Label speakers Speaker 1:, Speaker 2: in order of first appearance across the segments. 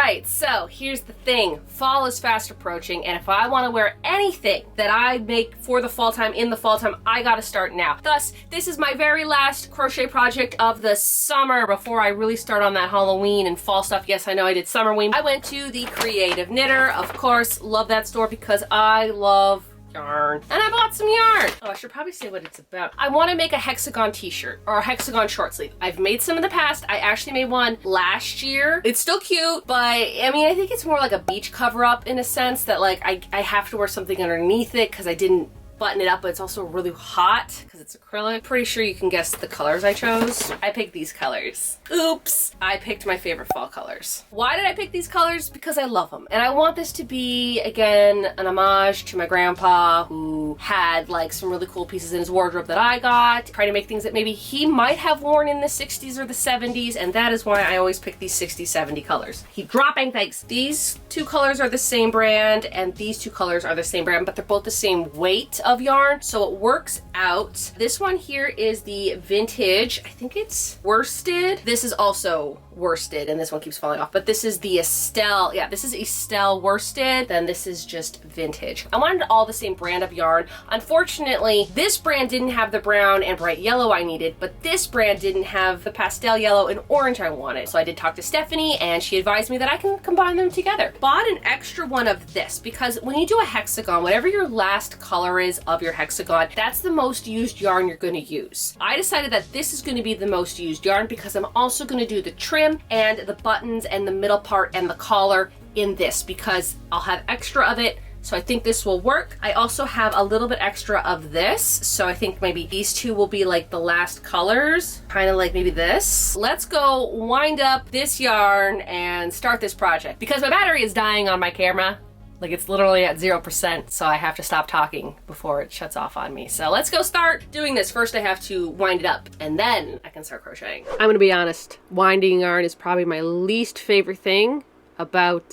Speaker 1: right, so here's the thing. Fall is fast approaching, and if I want to wear anything that I make for the fall time, in the fall time, I gotta start now. Thus, this is my very last crochet project of the summer before I really start on that Halloween and fall stuff. Yes, I know I did Summerween. I went to the Creative Knitter, of course. Love that store because I love yarn. And I bought some yarn. Oh, I should probably say what it's about. I want to make a hexagon t-shirt or a hexagon short sleeve. I've made some in the past. I actually made one last year. It's still cute, but I mean, I think it's more like a beach cover up in a sense that like I have to wear something underneath it because I didn't button it up, but it's also really hot because it's acrylic. Pretty sure you can guess the colors I chose. I picked these colors. Oops. I picked my favorite fall colors. Why did I pick these colors? Because I love them. And I want this to be, again, an homage to my grandpa who had like some really cool pieces in his wardrobe that I got. Trying to make things that maybe he might have worn in the 60s or the 70s, and that is why I always pick these 60s, 70 colors. Keep dropping things. These two colors are the same brand, and these two colors are the same brand, but they're both the same weight of yarn, so it works out. This one here is the vintage. I think it's worsted. This is also worsted, and this one keeps falling off, but this is the Estelle. Yeah, this is Estelle worsted. Then this is just vintage. I wanted all the same brand of yarn. Unfortunately, this brand didn't have the brown and bright yellow I needed, but this brand didn't have the pastel yellow and orange I wanted. So I did talk to Stephanie, and she advised me that I can combine them together. Bought an extra one of this because when you do a hexagon, whatever your last color is of your hexagon, that's the most used yarn you're going to use. I decided that this is going to be the most used yarn because I'm also going to do the trim and the buttons and the middle part and the collar in this because I'll have extra of it. So I think this will work. I also have a little bit extra of this. So I think maybe these two will be like the last colors, kind of like maybe this. Let's go wind up this yarn and start this project because my battery is dying on my camera. Like it's literally at 0%, so I have to stop talking before it shuts off on me. So let's go start doing this. First I have to wind it up and then I can start crocheting. I'm gonna be honest, winding yarn is probably my least favorite thing about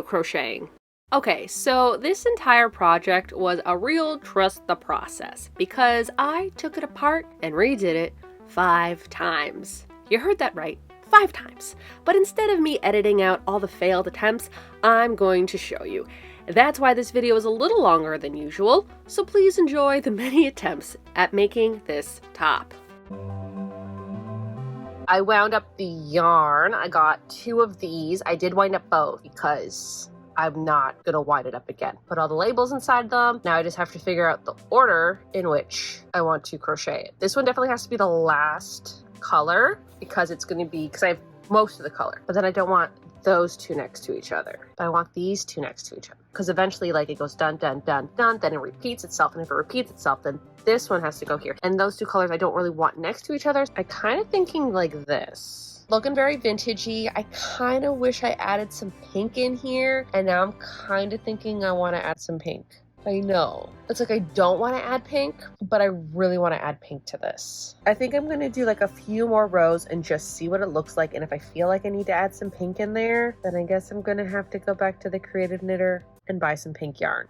Speaker 1: crocheting. Okay, so this entire project was a real trust the process because I took it apart and redid it 5 times. You heard that right. 5 times. But instead of me editing out all the failed attempts, I'm going to show you. That's why this video is a little longer than usual, so please enjoy the many attempts at making this top. I wound up the yarn. I got 2 of these. I did wind up both because I'm not gonna wind it up again. Put all the labels inside them. Now I just have to figure out the order in which I want to crochet it. This one definitely has to be the last color because it's going to be, because I have most of the color, but then I don't want those 2 next to each other. But I want these 2 next to each other because eventually like it goes dun, dun, dun, dun, then it repeats itself. And if it repeats itself, then this one has to go here. And those 2 colors I don't really want next to each other. I kind of thinking like this. Looking very vintagey. I kind of wish I added some pink in here. And now I'm kind of thinking I want to add some pink. I know. It's like I don't want to add pink, but I really want to add pink to this. I think I'm going to do like a few more rows and just see what it looks like. And if I feel like I need to add some pink in there, then I guess I'm going to have to go back to the Creative Knitter and buy some pink yarn.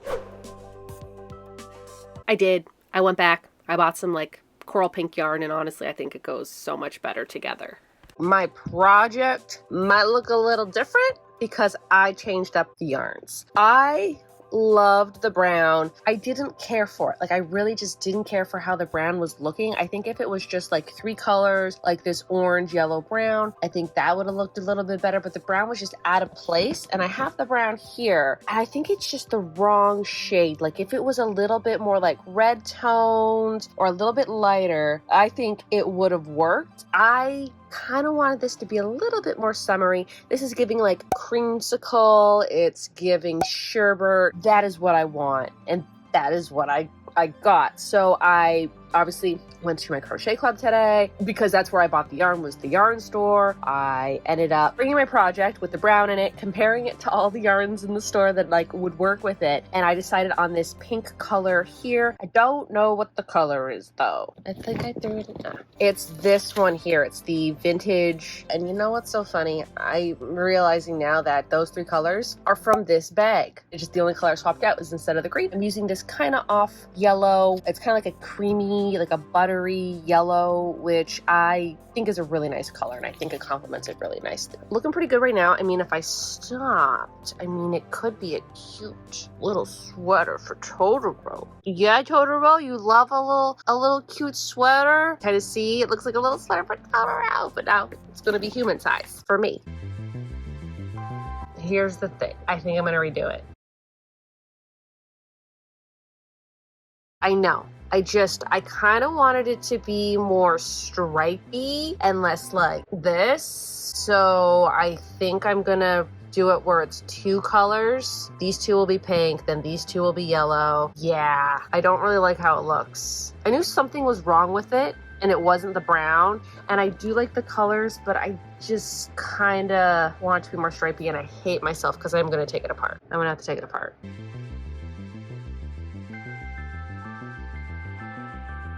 Speaker 1: I did. I went back. I bought some like coral pink yarn, and honestly, I think it goes so much better together. My project might look a little different because I changed up the yarns. I loved the brown. I didn't care for it. Like I really just didn't care for how the brown was looking. I think if it was just like 3 colors, like this orange, yellow, brown, I think that would have looked a little bit better, but the brown was just out of place. And I have the brown here, and I think it's just the wrong shade. Like if it was a little bit more like red toned or a little bit lighter, I think it would have worked. I kind of wanted this to be a little bit more summery. This is giving like creamsicle, it's giving sherbet. That is what I want, and that is what I got. So I obviously went to my crochet club today because that's where I bought the yarn, was the yarn store. I ended up bringing my project with the brown in it, comparing it to all the yarns in the store that like would work with it, and I decided on this pink color here. I don't know what the color is though. I think I threw it in there. It's this one here. It's the vintage, and you know what's so funny? I'm realizing now that those 3 colors are from this bag. It's just the only color I swapped out is instead of the green, I'm using this kind of off yellow. It's kind of like a creamy creamy, like a buttery yellow, which I think is a really nice color, and I think it complements it really nicely. Looking pretty good right now. I mean, if I stopped, I mean, it could be a cute little sweater for Totoro. Yeah, Totoro, you love a little cute sweater. Kind of see, it looks like a little sweater for Totoro, but now it's gonna be human size for me. Here's the thing. I think I'm gonna redo it. I know. I kind of wanted it to be more stripy and less like this. So I think I'm gonna do it where it's 2 colors. These 2 will be pink, then these 2 will be yellow. Yeah, I don't really like how it looks. I knew something was wrong with it, and it wasn't the brown. And I do like the colors, but I just kind of want it to be more stripy, and I hate myself because I'm gonna take it apart. I'm gonna have to take it apart.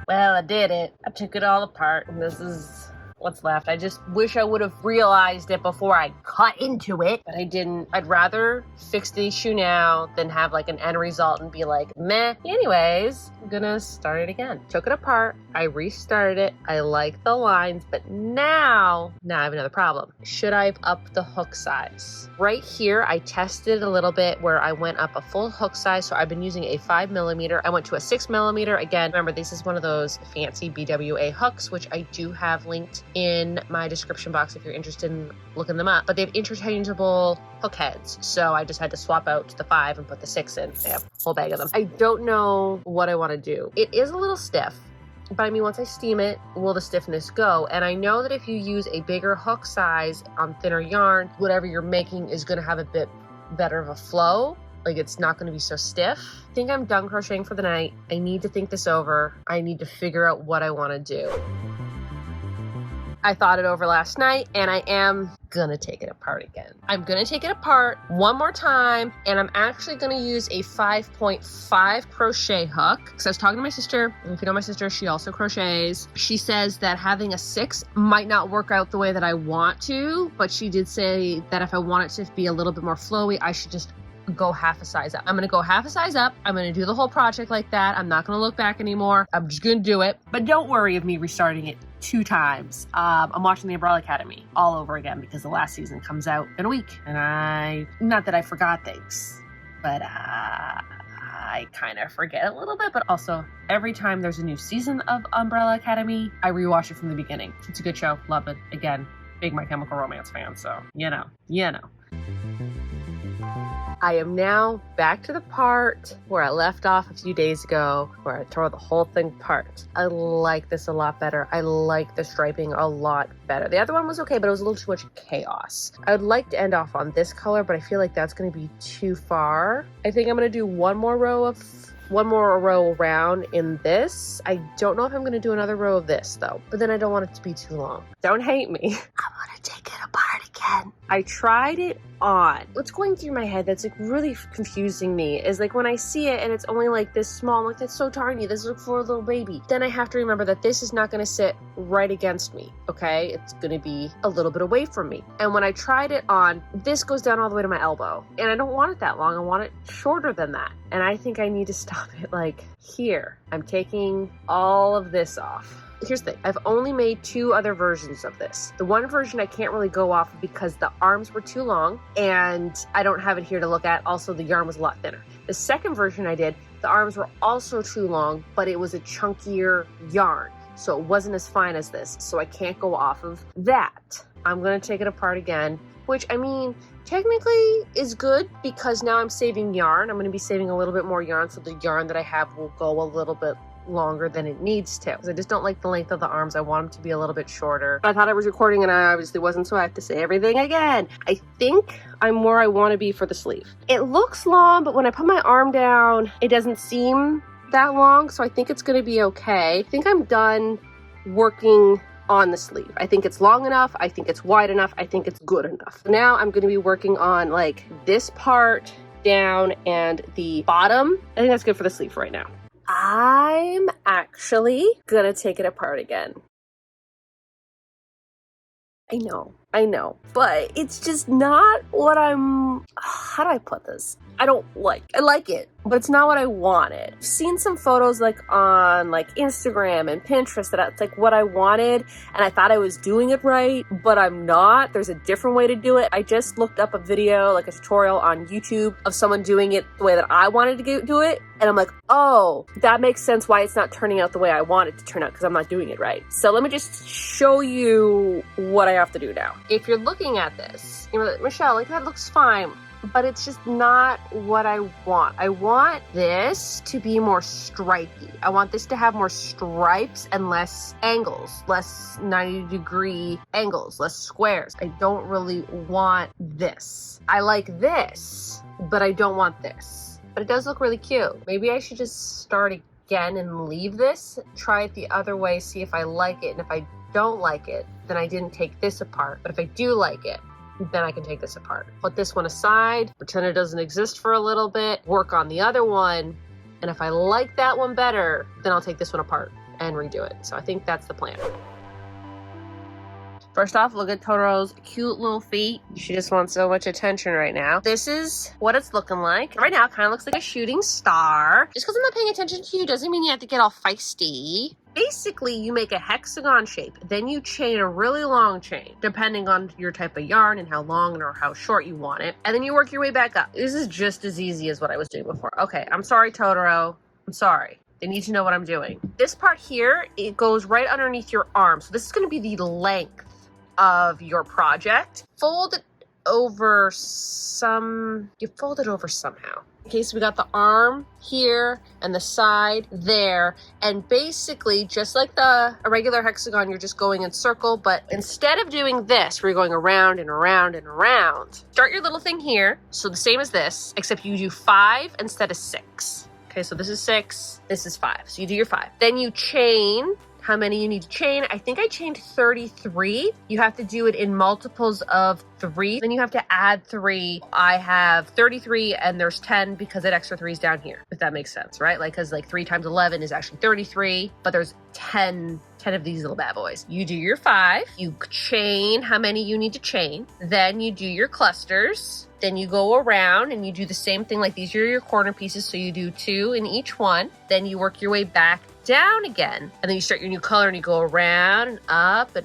Speaker 1: Well, I did it. I took it all apart, and this is what's left. I just wish I would have realized it before I cut into it, but I didn't. I'd rather fix the issue now than have like an end result and be like, meh. Anyways, I'm gonna start it again. Took it apart. I restarted it. I like the lines, but now I have another problem. Should I have upped the hook size? Right here, I tested a little bit where I went up a full hook size. So I've been using a 5mm. I went to a 6mm. Again, remember, this is one of those fancy BWA hooks, which I do have linked in my description box if you're interested in looking them up. But they have interchangeable hook heads, so I just had to swap out the 5 and put the 6 in. I have a whole bag of them. I don't know what I want to do. It is a little stiff, but I mean, once I steam it, will the stiffness go? And I know that if you use a bigger hook size on thinner yarn, whatever you're making is going to have a bit better of a flow. Like, it's not going to be so stiff. I think I'm done crocheting for the night. I need to think this over. I need to figure out what I want to do. I thought it over last night, and I am gonna take it apart again. I'm gonna take it apart one more time, and I'm actually gonna use a 5.5 crochet hook. Because I was talking to my sister, and if you know my sister, she also crochets. She says that having a 6 might not work out the way that I want to, but she did say that if I want it to be a little bit more flowy, I should just go half a size up. I'm gonna go half a size up. I'm gonna do the whole project like that. I'm not gonna look back anymore. I'm just gonna do it. But don't worry of me restarting it 2 times. I'm watching the Umbrella Academy all over again because the last season comes out in a week. And not that I forgot things, but I kind of forget a little bit. But also, every time there's a new season of Umbrella Academy, I rewatch it from the beginning. It's a good show. Love it. Again, big My Chemical Romance fan, so you know. I am now back to the part where I left off a few days ago, where I tore the whole thing apart. I like this a lot better. I like the striping a lot better. The other one was okay, but it was a little too much chaos. I would like to end off on this color, but I feel like that's going to be too far. I think I'm going to do one more row around in this. I don't know if I'm going to do another row of this though, but then I don't want it to be too long. Don't hate me. I want to take it apart again. I tried it on. What's going through my head that's like really confusing me is like when I see it and it's only like this small, I'm like, that's so tiny. This is for a little baby. Then I have to remember that this is not going to sit right against me. Okay. It's going to be a little bit away from me. And when I tried it on, this goes down all the way to my elbow, and I don't want it that long. I want it shorter than that. And I think I need to stop it like here. I'm taking all of this off. Here's the thing, I've only made 2 other versions of this. The one version I can't really go off because the arms were too long and I don't have it here to look at. Also, the yarn was a lot thinner. The second version I did, the arms were also too long, but it was a chunkier yarn. So it wasn't as fine as this. So I can't go off of that. I'm gonna take it apart again, which I mean, technically is good because now I'm saving yarn. I'm gonna be saving a little bit more yarn, so the yarn that I have will go a little bit longer than it needs to. I just don't like the length of the arms. I want them to be a little bit shorter. I thought I was recording and I obviously wasn't, so I have to say everything again. I think I'm where I want to be for the sleeve. It looks long, but when I put my arm down, it doesn't seem that long, so I think it's going to be okay. I think I'm done working on the sleeve. I think it's long enough. I think it's wide enough. I think it's good enough. Now I'm going to be working on like this part down and the bottom. I think that's good for the sleeve right now. I'm actually gonna take it apart again. I know, but it's just not what I how do I put this? I like it, but it's not what I wanted. I've seen some photos like on like Instagram and Pinterest that it's like what I wanted, and I thought I was doing it right, but I'm not. There's a different way to do it. I just looked up a video, like a tutorial on YouTube of someone doing it the way that I wanted to do it, and I'm like, oh, that makes sense why it's not turning out the way I want it to turn out, because I'm not doing it right. So let me just show you what I have to do now. If you're looking at this, you're like, Michelle, like that looks fine, but it's just not what I want. I want this to be more stripey. I want this to have more stripes and less angles, less 90-degree angles, less squares. I don't really want this. I like this, but I don't want this. But it does look really cute. Maybe I should just start again and leave this, try it the other way, see if I like it. And if I don't like it, then I didn't take this apart. But if I do like it, then I can take this apart. Put this one aside, pretend it doesn't exist for a little bit, work on the other one, and if I like that one better, then I'll take this one apart and redo it. So I think that's the plan. First off, look at Totoro's cute little feet. She just wants so much attention right now. This is what it's looking like. Right now, it kind of looks like a shooting star. Just because I'm not paying attention to you doesn't mean you have to get all feisty. Basically, you make a hexagon shape, then you chain a really long chain, depending on your type of yarn and how long or how short you want it, and then you work your way back up. This is just as easy as what I was doing before. Okay, I'm sorry, Totoro. I'm sorry. They need to know what I'm doing. This part here, it goes right underneath your arm, so this is going to be the length of your project. Fold it over you fold it over somehow. Okay, so we got the arm here and the side there, and basically just like a regular hexagon, you're just going in circle, but instead of doing this, we're going around and around and around. Start your little thing here, so the same as this, except you do 5 instead of 6. Okay, so this is 6, this is 5, so you do your 5. Then you chain how many you need to chain. I think I chained 33. You have to do it in multiples of 3. Then you have to add 3. I have 33 and there's 10 because that extra 3 is down here, if that makes sense, right? Like, because like 3 times 11 is actually 33, but there's 10 of these little bad boys. You do your 5, you chain how many you need to chain, then you do your clusters, then you go around and you do the same thing. Like, these are your corner pieces, so you do 2 in each one, then you work your way back down again, and then you start your new color and you go around and up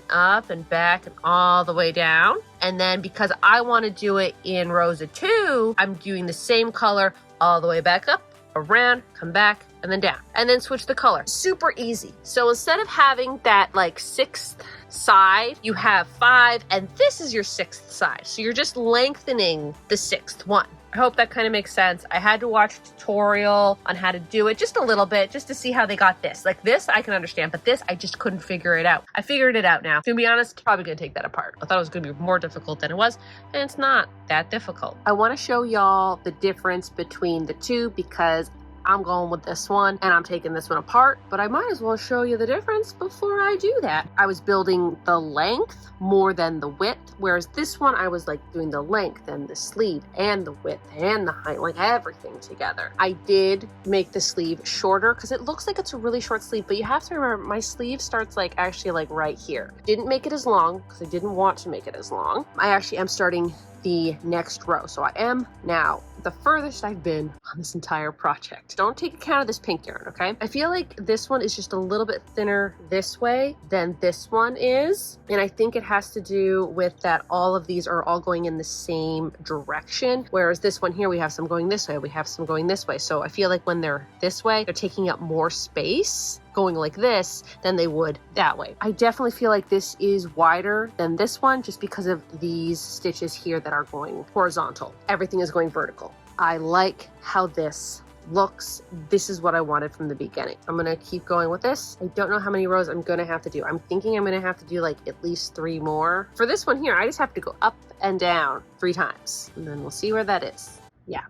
Speaker 1: and back and all the way down. And then because I want to do it in rows of 2, I'm doing the same color all the way back up, around, come back, and then down, and then switch the color. Super easy. So instead of having that like 6th side, you have 5, and this is your 6th side. So you're just lengthening the 6th one. I hope that kind of makes sense. I had to watch a tutorial on how to do it just a little bit, just to see how they got this. Like this, I can understand, but this, I just couldn't figure it out. I figured it out now. To be honest, probably gonna take that apart. I thought it was gonna be more difficult than it was, and it's not that difficult. I wanna show y'all the difference between the two because I'm going with this one and I'm taking this one apart, but I might as well show you the difference before I do that. I was building the length more than the width, whereas this one I was like doing the length and the sleeve and the width and the height, like everything together. I did make the sleeve shorter because it looks like it's a really short sleeve, but you have to remember my sleeve starts like actually like right here. Didn't make it as long because I didn't want to make it as long. I actually am starting the next row, so I am now the furthest I've been on this entire project. Don't take account of this pink yarn, okay? I feel like this one is just a little bit thinner this way than this one is, and I think it has to do with that all of these are all going in the same direction, whereas this one here, we have some going this way, we have some going this way. So I feel like when they're this way, they're taking up more space going like this than they would that way. I definitely feel like this is wider than this one just because of these stitches here that are going horizontal. Everything is going vertical. I like how this looks. This is what I wanted from the beginning. I'm gonna keep going with this. I don't know how many rows I'm gonna have to do. I'm thinking I'm gonna have to do like at least 3 more. For this one here, I just have to go up and down 3 times, and then we'll see where that is. Yeah.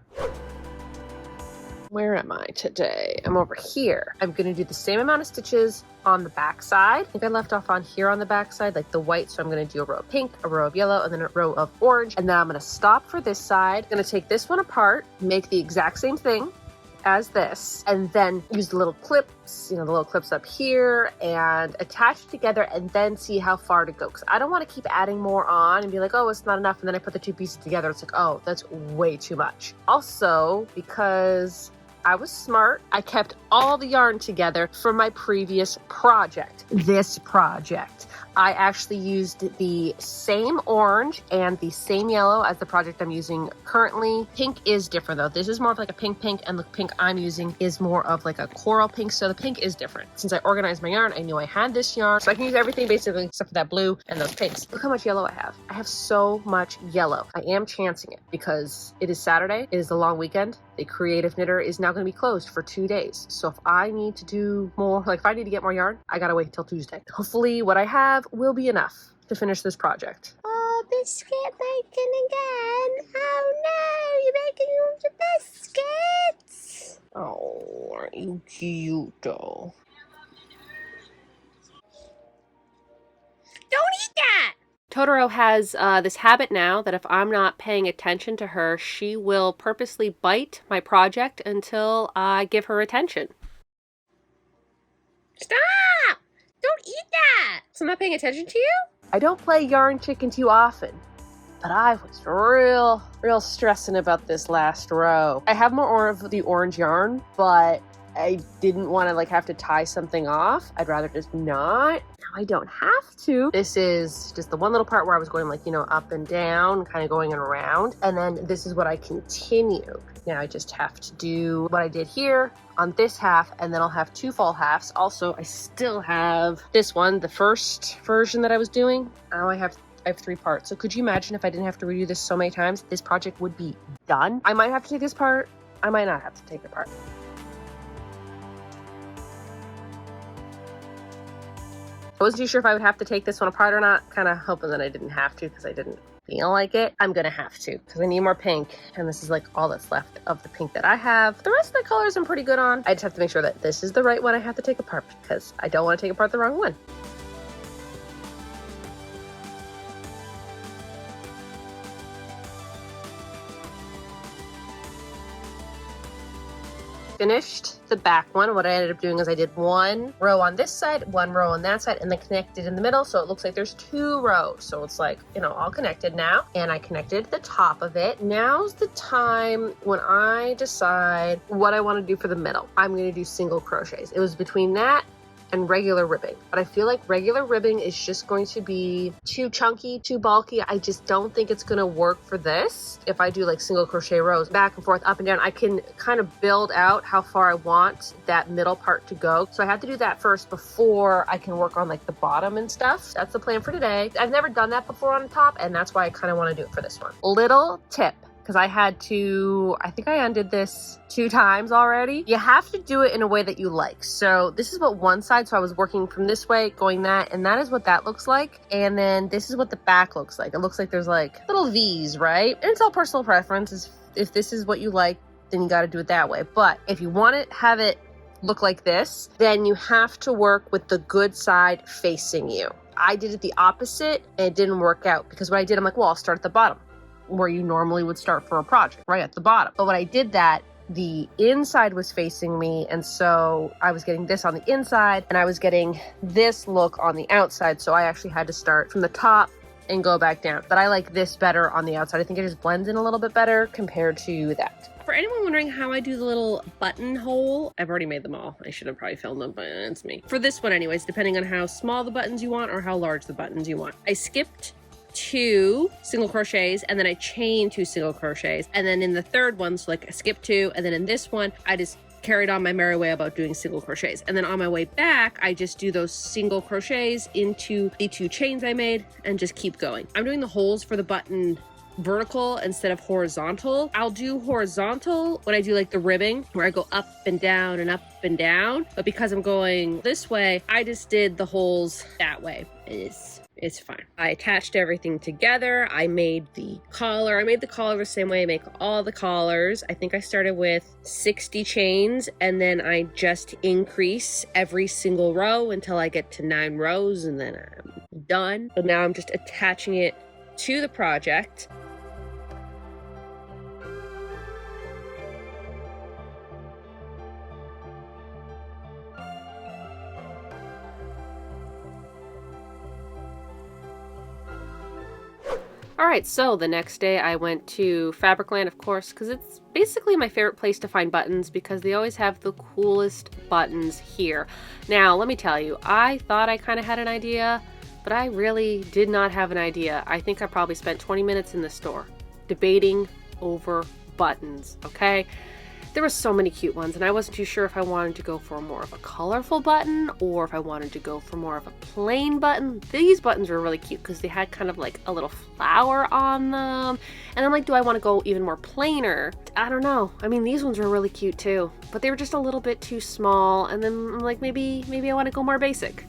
Speaker 1: Where am I today? I'm over here. I'm gonna do the same amount of stitches on the back side. I think I left off on here on the back side, like the white. So I'm gonna do a row of pink, a row of yellow, and then a row of orange. And then I'm gonna stop for this side. I'm gonna take this one apart, make the exact same thing, as this and then use the little clips, the little clips up here, and attach it together and then see how far to go. Because I don't want to keep adding more on and be like, oh, it's not enough. And then I put the two pieces together. It's like, oh, that's way too much. Also, because I was smart, I kept all the yarn together from my previous project. This project, I actually used the same orange and the same yellow as the project I'm using currently. Pink is different though. This is more of like a pink, and the pink I'm using is more of like a coral pink. So the pink is different. Since I organized my yarn, I knew I had this yarn. So I can use everything basically except for that blue and those pinks. Look how much yellow I have. I have so much yellow. I am chancing it because it is Saturday. It is the long weekend. The Creative Knitter is now going to be closed for 2 days. So if I need to do more, like if I need to get more yarn, I gotta wait until Tuesday. Hopefully what I have will be enough to finish this project. Oh, biscuit making again. Oh no, you're making all the biscuits. Oh, aren't you cute though? Don't eat that! Totoro has this habit now that if I'm not paying attention to her, she will purposely bite my project until I give her attention. Stop! Don't eat that! So I'm not paying attention to you? I don't play yarn chicken too often, but I was real stressing about this last row. I have more of the orange yarn, but I didn't want to like have to tie something off. I'd rather just not. Now I don't have to. This is just the one little part where I was going like, up and down, kind of going around. And then this is what I continued. Now I just have to do what I did here on this half, and then I'll have 2 full halves. Also, I still have this one, the first version that I was doing. Now I have 3 parts. So could you imagine if I didn't have to redo this so many times, this project would be done. I might have to take this part. I might not have to take it apart. I wasn't too sure if I would have to take this one apart or not. Kind of hoping that I didn't have to because I didn't feel like it. I'm gonna have to because I need more pink, and this is like all that's left of the pink that I have. The rest of the colors I'm pretty good on. I just have to make sure that this is the right one I have to take apart because I don't want to take apart the wrong one. Finished the back one. What I ended up doing is I did 1 row on this side, 1 row on that side, and then connected in the middle, so it looks like there's 2 rows. So it's like, all connected now. And I connected the top of it. Now's the time when I decide what I want to do for the middle. I'm going to do single crochets. It was between that and regular ribbing, but I feel like regular ribbing is just going to be too chunky, too bulky. I just don't think it's going to work for this. If I do like single crochet rows back and forth, up and down, I can kind of build out how far I want that middle part to go. So I have to do that first before I can work on like the bottom and stuff. That's the plan for today. I've never done that before on the top, and that's why I kind of want to do it for this one. Little tip, because I think I undid this 2 times already. You have to do it in a way that you like. So this is what one side, so I was working from this way, going that, and that is what that looks like. And then this is what the back looks like. It looks like there's like little V's, right? And it's all personal preference. If this is what you like, then you got to do it that way. But if you want to have it look like this, then you have to work with the good side facing you. I did it the opposite, and it didn't work out because what I did, I'm like, well, I'll start at the bottom, where you normally would start for a project, right at the bottom. But when I did that, the inside was facing me, and so I was getting this on the inside and I was getting this look on the outside. So I actually had to start from the top and go back down. But I like this better on the outside. I think it just blends in a little bit better compared to that. For anyone wondering how I do the little buttonhole, I've already made them all. I should have probably filmed them, but it's me. For this one anyways, depending on how small the buttons you want or how large the buttons you want. I skipped 2 single crochets, and then I chained 2 single crochets, and then in the third one, so like I skipped 2, and then in this one I just carried on my merry way about doing single crochets, and then on my way back I just do those single crochets into the 2 chains I made and just keep going. I'm doing the holes for the button vertical instead of horizontal. I'll do horizontal when I do like the ribbing where I go up and down and up and down, but because I'm going this way, I just did the holes that way. It's fine. I attached everything together. I made the collar. I made the collar the same way I make all the collars. I think I started with 60 chains, and then I just increase every single row until I get to 9 rows, and then I'm done. So now I'm just attaching it to the project. Alright, so the next day I went to Fabricland, of course, because it's basically my favorite place to find buttons because they always have the coolest buttons here. Now, let me tell you, I thought I kind of had an idea, but I really did not have an idea. I think I probably spent 20 minutes in the store debating over buttons, okay? There were so many cute ones, and I wasn't too sure if I wanted to go for more of a colorful button or if I wanted to go for more of a plain button. These buttons were really cute because they had kind of like a little flower on them. And I'm like, do I want to go even more plainer? I don't know. I mean, these ones were really cute too, but they were just a little bit too small. And then I'm like, maybe I want to go more basic.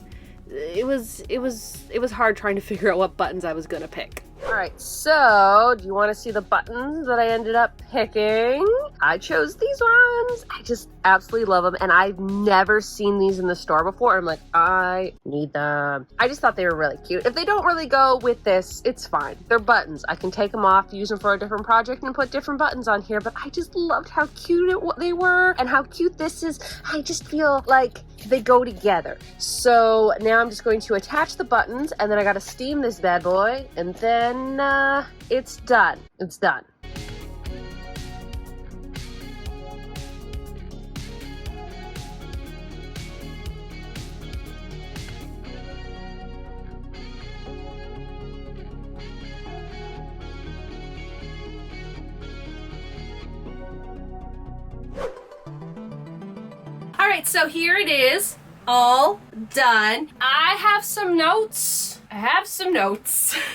Speaker 1: It was hard trying to figure out what buttons I was gonna pick. Alright, so do you want to see the buttons that I ended up picking? I chose these ones. I just absolutely love them, and I've never seen these in the store before. I'm like, I need them. I just thought they were really cute. If they don't really go with this, it's fine. They're buttons. I can take them off, use them for a different project, and put different buttons on here, but I just loved how cute they were and how cute this is. I just feel like they go together. So now I'm just going to attach the buttons, and then I gotta steam this bad boy, and then it's done. It's done. All right, so here it is, all done. I have some notes.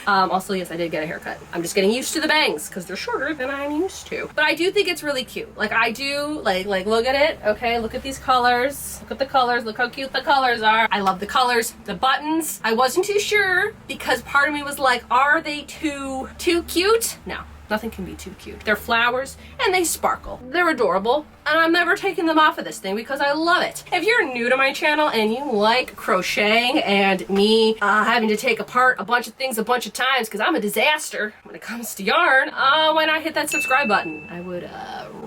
Speaker 1: Also, yes, I did get a haircut. I'm just getting used to the bangs because they're shorter than I'm used to. But I do think it's really cute. Like, I do, like look at it, okay? Look at these colors. Look at the colors. Look how cute the colors are. I love the colors. The buttons, I wasn't too sure because part of me was like, are they too cute? No. Nothing can be too cute. They're flowers and they sparkle. They're adorable, and I'm never taking them off of this thing because I love it. If you're new to my channel and you like crocheting and me having to take apart a bunch of things a bunch of times because I'm a disaster when it comes to yarn, why not hit that subscribe button? I would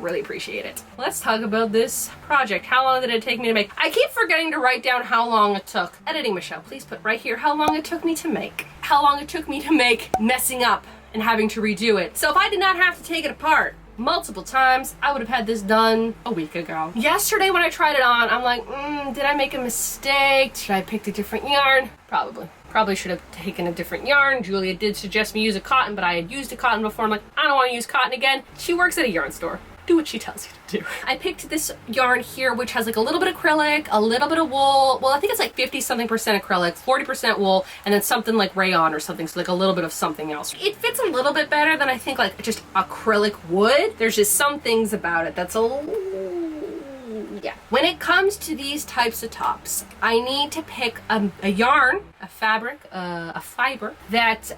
Speaker 1: really appreciate it. Let's talk about this project. How long did it take me to make? I keep forgetting to write down how long it took. Editing Michelle, please put right here how long it took me to make. How long it took me to make messing up and having to redo it. So if I did not have to take it apart multiple times, I would have had this done a week ago. Yesterday when I tried it on, I'm like, did I make a mistake? Should I have picked a different yarn? Probably should have taken a different yarn. Julia did suggest me use a cotton, but I had used a cotton before. I'm like, I don't want to use cotton again. She works at a yarn store. Do what she tells you to do. I picked this yarn here, which has like a little bit of acrylic, a little bit of wool. Well, I think it's like 50-something% acrylic, 40% wool, and then something like rayon or something, so like a little bit of something else. It fits a little bit better than I think like just acrylic would. There's just some things about it that's a little, yeah. When it comes to these types of tops, I need to pick a yarn, a fabric, a fiber that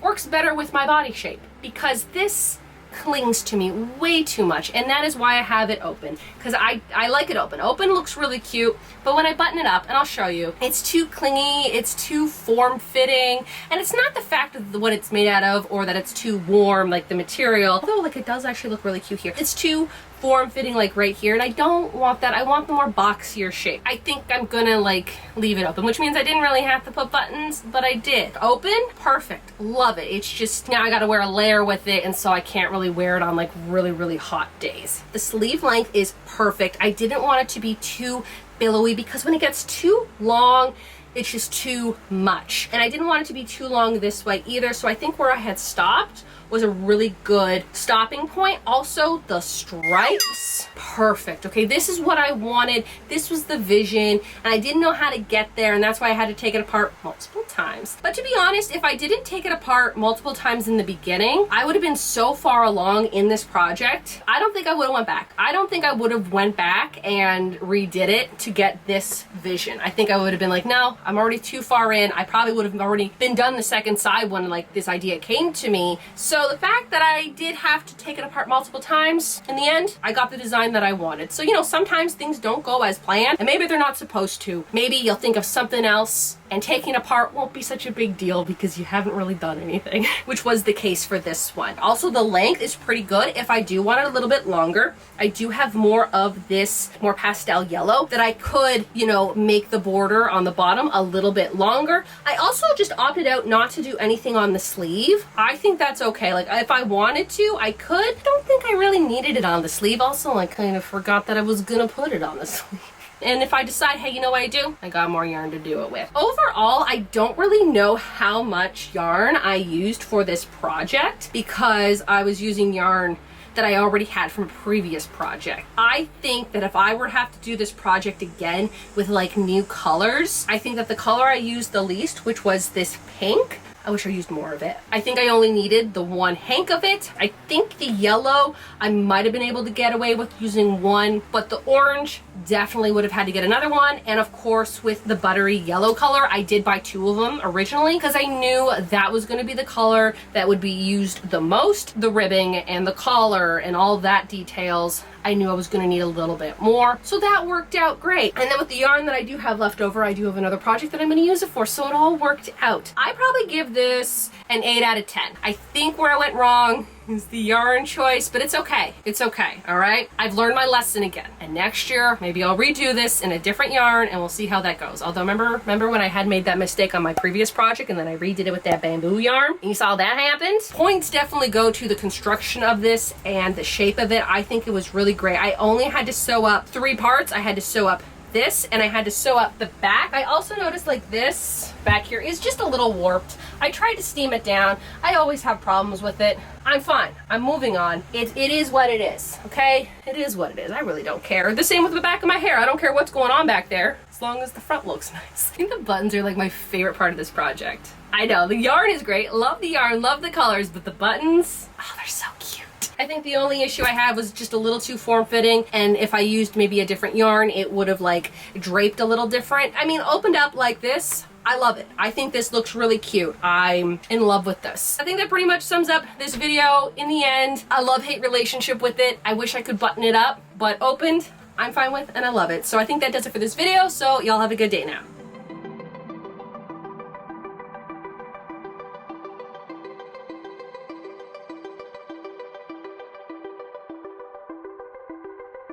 Speaker 1: works better with my body shape, because this clings to me way too much, and that is why I have it open, because I like it open. Open looks really cute, but when I button it up, and I'll show you, it's too clingy, it's too form-fitting, and it's not the fact of what it's made out of or that it's too warm, like the material, although like it does actually look really cute here. It's too form-fitting like right here, and I don't want that. I want the more boxier shape. I think I'm gonna like leave it open, which means I didn't really have to put buttons, but I did. Open, perfect, love it. It's just now I gotta wear a layer with it, and so I can't really wear it on like really hot days. The sleeve length is perfect. I didn't want it to be too billowy because when it gets too long, it's just too much. And I didn't want it to be too long this way either, so I think where I had stopped was a really good stopping point. Also, the stripes, perfect. Okay, this is what I wanted. This was the vision, and I didn't know how to get there, and that's why I had to take it apart multiple times. But to be honest, if I didn't take it apart multiple times in the beginning, I would have been so far along in this project, I don't think I would have went back. I don't think I would have went back and redid it to get this vision. I think I would have been like, no, I'm already too far in. I probably would have already been done the second side when like this idea came to me. So So the fact that I did have to take it apart multiple times, in the end, I got the design that I wanted. So, you know, sometimes things don't go as planned, and maybe they're not supposed to. Maybe you'll think of something else, and taking it apart won't be such a big deal because you haven't really done anything, which was the case for this one. Also, the length is pretty good. If I do want it a little bit longer, I do have more of this more pastel yellow that I could, you know, make the border on the bottom a little bit longer. I also just opted out not to do anything on the sleeve. I think that's okay. Like, if I wanted to, I could. I don't think I really needed it on the sleeve. Also, I kind of forgot that I was gonna put it on the sleeve. And if I decide, hey, you know what I do? I got more yarn to do it with. Overall, I don't really know how much yarn I used for this project because I was using yarn that I already had from a previous project. I think that if I were to have to do this project again with like new colors, I think that the color I used the least, which was this pink, I wish I used more of it. I think I only needed the one hank of it. I think the yellow, I might have been able to get away with using one, but the orange definitely would have had to get another one. And of course, with the buttery yellow color, I did buy 2 of them originally because I knew that was going to be the color that would be used the most. The ribbing and the collar and all that details, I knew I was going to need a little bit more. So that worked out great. And then with the yarn that I do have left over, I do have another project that I'm going to use it for. So it all worked out. I probably give this an 8 out of 10. I think where I went wrong is the yarn choice, but it's okay. It's okay, all right? I've learned my lesson again. And next year, maybe I'll redo this in a different yarn and we'll see how that goes. Although remember when I had made that mistake on my previous project and then I redid it with that bamboo yarn and you saw that happened? Points definitely go to the construction of this and the shape of it. I think it was really great. I only had to sew up 3 parts. I had to sew up this and I had to sew up the back. I also noticed like this back here is just a little warped. I tried to steam it down. I always have problems with it. I'm fine. I'm moving on. It is what it is, okay? It is what it is. I really don't care. The same with the back of my hair. I don't care what's going on back there as long as the front looks nice. I think the buttons are like my favorite part of this project. I know, the yarn is great. Love the yarn, love the colors, but the buttons, oh, they're so cute. I think the only issue I had was just a little too form-fitting, and if I used maybe a different yarn, it would have like draped a little different. I mean, opened up like this, I love it. I think this looks really cute. I'm in love with this. I think that pretty much sums up this video. In the end, a love-hate relationship with it. I wish I could button it up, but opened, I'm fine with, and I love it. So I think that does it for this video, so y'all have a good day now.